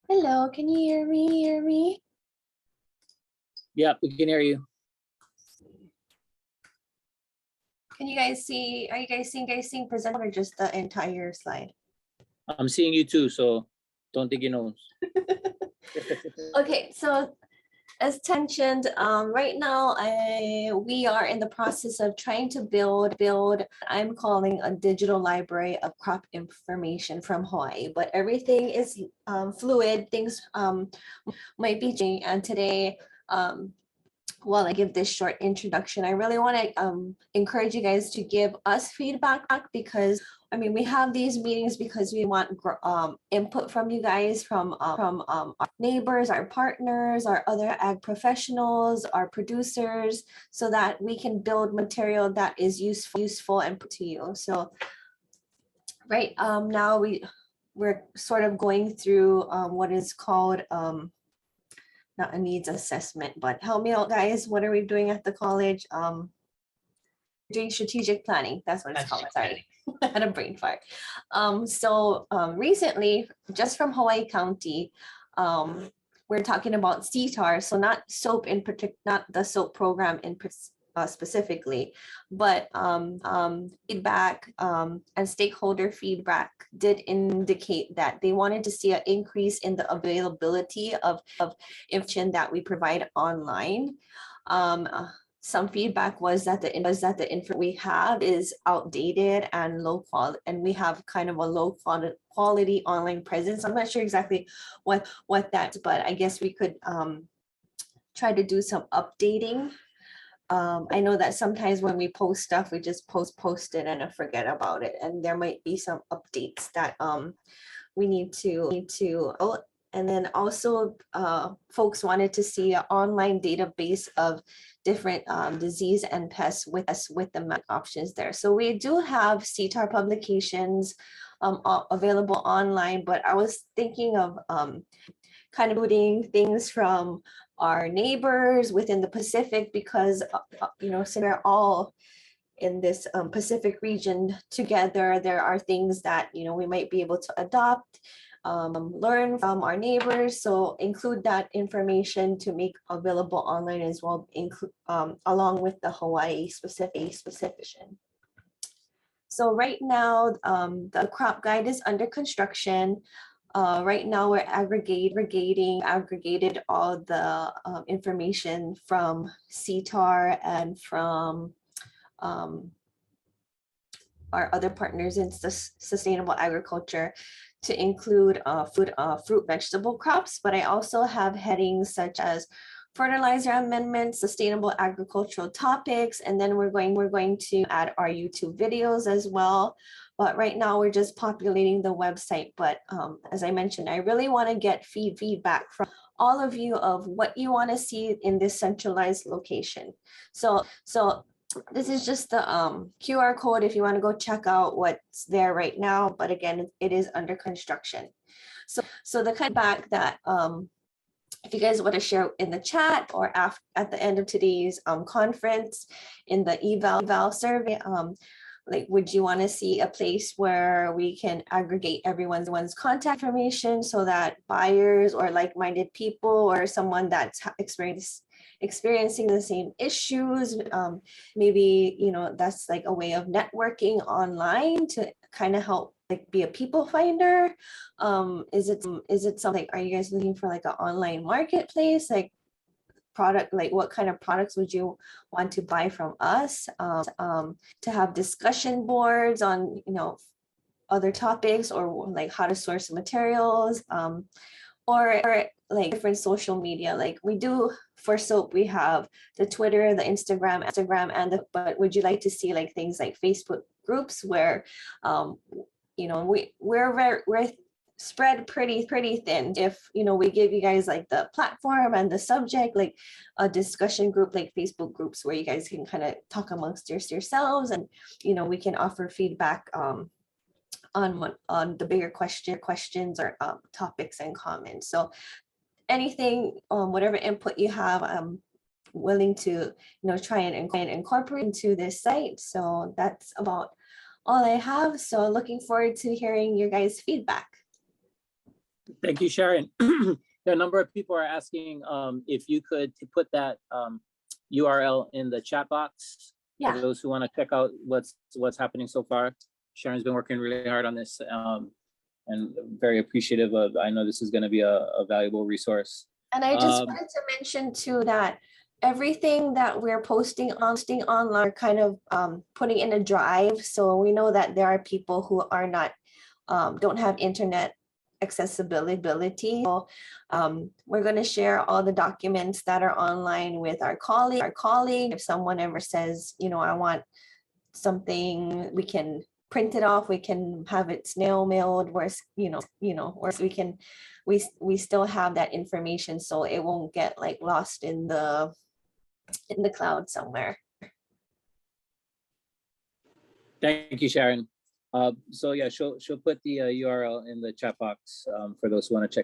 Hello, can you hear me? Yeah, we can hear you. Can you guys see? Are you guys seeing present or just the entire slide? I'm seeing you too, so don't dig your nose. Okay, so as mentioned, right now we are in the process of trying to build I'm calling a digital library of crop information from Hawaii, but everything is fluid. Things might be changing, and today while I give this short introduction, I really want to encourage you guys to give us feedback, because I mean, we have these meetings because we want input from you guys, from our neighbors, our partners, our other ag professionals, our producers, so that we can build material that is useful and put to you. So right now we're sort of going through what is called not a needs assessment, but help me out, guys. What are we doing at the college? Doing strategic planning. That's what it's called. Sorry, I had a brain fart. Recently, just from Hawaii County, we're talking about CTAR. So not SOAP in particular, not the SOAP program in specifically, but feedback and stakeholder feedback did indicate that they wanted to see an increase in the availability of information that we provide online. Some feedback was that the info we have is outdated and low quality, and we have kind of a low quality online presence. I'm not sure exactly what that's, but I guess we could try to do some updating. I know that sometimes when we post stuff, we just post it and I forget about it, and there might be some updates that we need to. Oh, and then also folks wanted to see an online database of different disease and pests with the options there. So we do have CTAR publications available online, but I was thinking of kind of putting things from our neighbors within the Pacific, because since we're all in this Pacific region together, there are things that we might be able to adopt, learn from our neighbors. So include that information to make available online as well, along with the Hawaii specific. So right now, the crop guide is under construction. Right now, we're aggregated all the information from CTAR and from our other partners in sustainable agriculture to include fruit, vegetable crops. But I also have headings such as fertilizer amendments, sustainable agricultural topics, and then we're going to add our YouTube videos as well. But right now we're just populating the website. But as I mentioned, I really want to get feedback from all of you of what you want to see in this centralized location. So this is just the QR code if you want to go check out what's there right now. But again, it is under construction. So the feedback that if you guys want to share in the chat or at the end of today's conference in the eval survey, like, would you want to see a place where we can aggregate everyone's contact information so that buyers or like-minded people or someone that's experiencing the same issues, maybe that's like a way of networking online to kind of help, like, be a people finder? Is it something, are you guys looking for like an online marketplace, like product, like what kind of products would you want to buy from us, to have discussion boards on other topics, or like how to source materials, or like different social media? Like we do for SOAP, we have the Twitter, the Instagram, but would you like to see like things like Facebook groups where we're spread pretty thin? If we give you guys like the platform and the subject, like a discussion group, like Facebook groups where you guys can kind of talk amongst yourselves, and we can offer feedback on the bigger questions or topics and comments. So anything, whatever input you have, I'm willing to try and incorporate into this site. So that's about all I have. So looking forward to hearing your guys' feedback. Thank you, Sharon. A number of people are asking if you could put that URL in the chat box for Yeah. those who want to check out what's happening so far. Sharon's been working really hard on this and very appreciative of. I know this is going to be a valuable resource. And I just wanted to mention too that everything that we're posting online, kind of putting in a drive. So we know that there are people who are not, don't have internet accessibility. So we're going to share all the documents that are online with our colleague. If someone ever says, you know, I want something, we can print it off, we can have it snail mailed, or or we still have that information, so it won't get like lost in the cloud somewhere. Thank you, Sharon. So yeah, she'll put the URL in the chat box for those who want to check